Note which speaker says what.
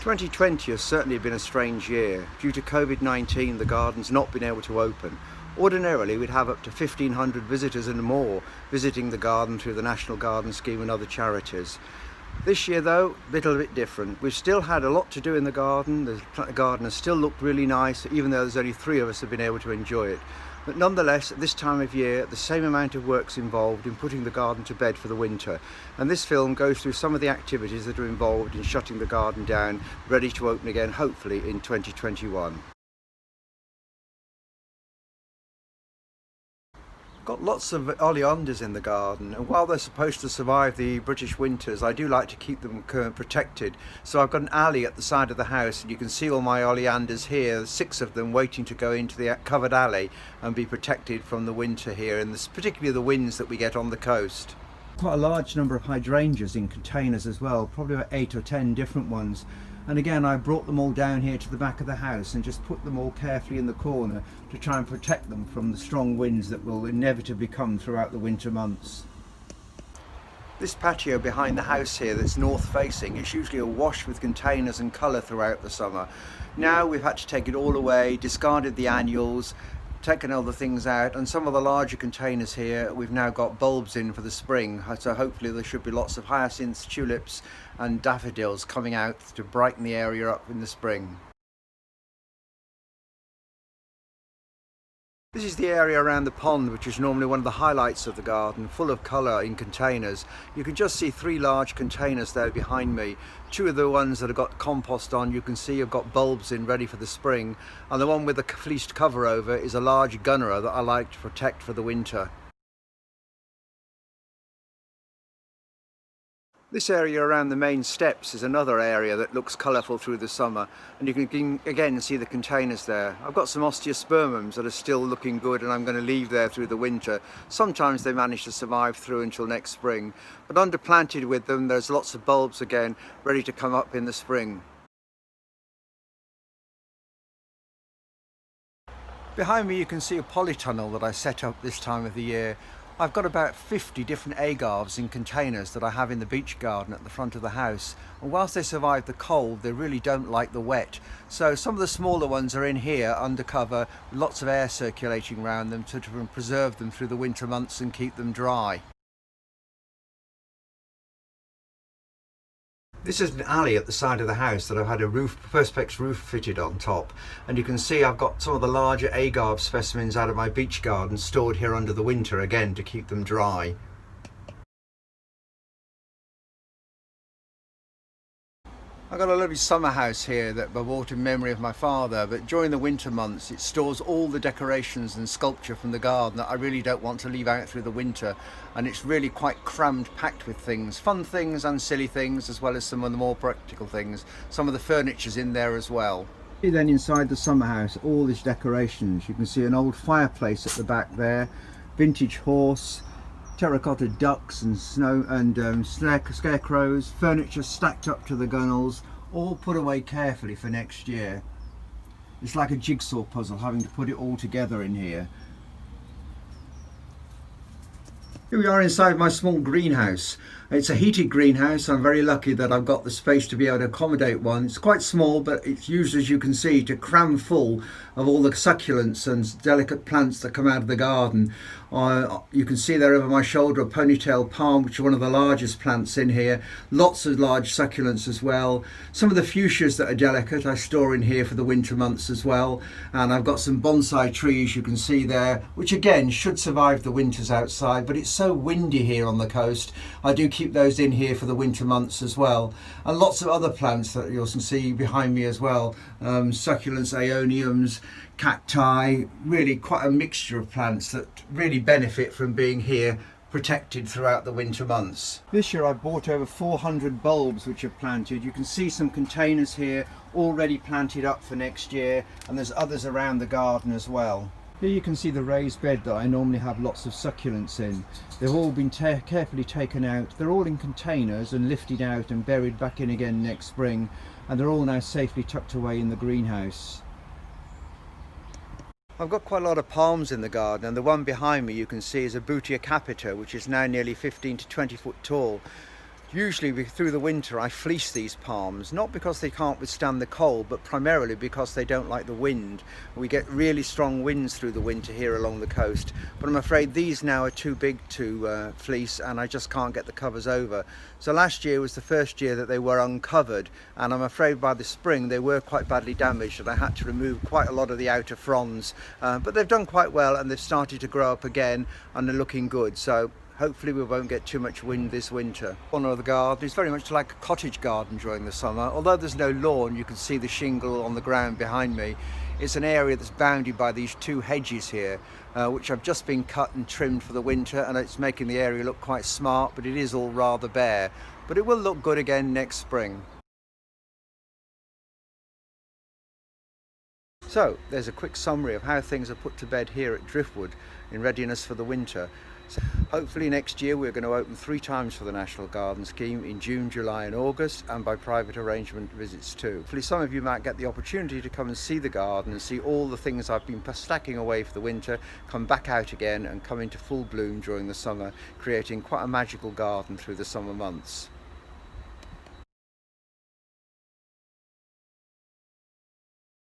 Speaker 1: 2020 has certainly been a strange year. Due to COVID-19, the garden's not been able to open. Ordinarily, we'd have up to 1,500 visitors and more visiting the garden through the National Garden Scheme and other charities. This year though, a little bit different. We've still had a lot to do in the garden. The garden has still looked really nice, even though there's only 3 of us have been able to enjoy it. But nonetheless, at this time of year, the same amount of work's involved in putting the garden to bed for the winter. And this film goes through some of the activities that are involved in shutting the garden down, ready to open again, hopefully in 2021. Got lots of oleanders in the garden, and while they're supposed to survive the British winters, I do like to keep them protected. So I've got an alley at the side of the house, and you can see all my oleanders here. There's 6 of them waiting to go into the covered alley and be protected from the winter here, and particularly the winds that we get on the coast. Quite a large number of hydrangeas in containers as well, probably about 8 or 10 different ones. And again, I brought them all down here to the back of the house and just put them all carefully in the corner to try and protect them from the strong winds that will inevitably come throughout the winter months. This patio behind the house here that's north facing is usually awash with containers and colour throughout the summer. Now we've had to take it all away, discarded the annuals, taken all the things out, and some of the larger containers here we've now got bulbs in for the spring, so hopefully there should be lots of hyacinths, tulips and daffodils coming out to brighten the area up in the spring. This is the area around the pond, which is normally one of the highlights of the garden, full of colour in containers. You can just see 3 large containers there behind me. 2 of the ones that have got compost on, you can see have got bulbs in ready for the spring, and the one with the fleeced cover over is a large gunnerer that I like to protect for the winter. This area around the main steps is another area that looks colourful through the summer, and you can again see the containers there. I've got some osteospermums that are still looking good, and I'm going to leave there through the winter. Sometimes they manage to survive through until next spring, but underplanted with them there's lots of bulbs again ready to come up in the spring. Behind me you can see a polytunnel that I set up this time of the year. I've got about 50 different agaves in containers that I have in the beech garden at the front of the house, and whilst they survive the cold they really don't like the wet, so some of the smaller ones are in here under cover, lots of air circulating around them to preserve them through the winter months and keep them dry. This is an alley at the side of the house that I've had a perspex roof fitted on top, and you can see I've got some of the larger agave specimens out of my beech garden stored here under the winter again to keep them dry. I've got a lovely summer house here that I bought in memory of my father, but during the winter months it stores all the decorations and sculpture from the garden that I really don't want to leave out through the winter, and it's really quite crammed, packed with things, fun things and silly things, as well as some of the more practical things. Some of the furniture's in there as well. Then inside the summer house, all these decorations. You can see an old fireplace at the back there, vintage horse, terracotta ducks and scarecrows, furniture stacked up to the gunnels, all put away carefully for next year. It's like a jigsaw puzzle having to put it all together in here. Here we are inside my small greenhouse. It's a heated greenhouse. I'm very lucky that I've got the space to be able to accommodate one. It's quite small, but it's used, as you can see, to cram full of all the succulents and delicate plants that come out of the garden. You can see there over my shoulder a ponytail palm, which is one of the largest plants in here. Lots of large succulents as well. Some of the fuchsias that are delicate I store in here for the winter months as well. And I've got some bonsai trees you can see there, which again should survive the winters outside, but it's so windy here on the coast. I do keep those in here for the winter months as well. And lots of other plants that you can see behind me as well. Succulents, aeoniums, cacti, really quite a mixture of plants that really benefit from being here protected throughout the winter months. This year I've bought over 400 bulbs which are planted. You can see some containers here already planted up for next year, and there's others around the garden as well. Here you can see the raised bed that I normally have lots of succulents in. They've all been carefully taken out. They're all in containers and lifted out and buried back in again next spring, and they're all now safely tucked away in the greenhouse. I've got quite a lot of palms in the garden, and the one behind me you can see is a Bootea capita, which is now nearly 15 to 20 foot tall. Usually through the winter I fleece these palms, not because they can't withstand the cold, but primarily because they don't like the wind. We get really strong winds through the winter here along the coast, but I'm afraid these now are too big to fleece, and I just can't get the covers over. So last year was the first year that they were uncovered, and I'm afraid by the spring they were quite badly damaged, and I had to remove quite a lot of the outer fronds, but they've done quite well, and they've started to grow up again and they're looking good. So hopefully we won't get too much wind this winter. The corner of the garden is very much like a cottage garden during the summer. Although there's no lawn, you can see the shingle on the ground behind me. It's an area that's bounded by these two hedges here, which have just been cut and trimmed for the winter, and it's making the area look quite smart, but it is all rather bare. But it will look good again next spring. So there's a quick summary of how things are put to bed here at Driftwood in readiness for the winter. So hopefully next year we're going to open 3 times for the National Garden Scheme, in June, July and August, and by private arrangement visits too. Hopefully some of you might get the opportunity to come and see the garden and see all the things I've been stacking away for the winter come back out again and come into full bloom during the summer, creating quite a magical garden through the summer months.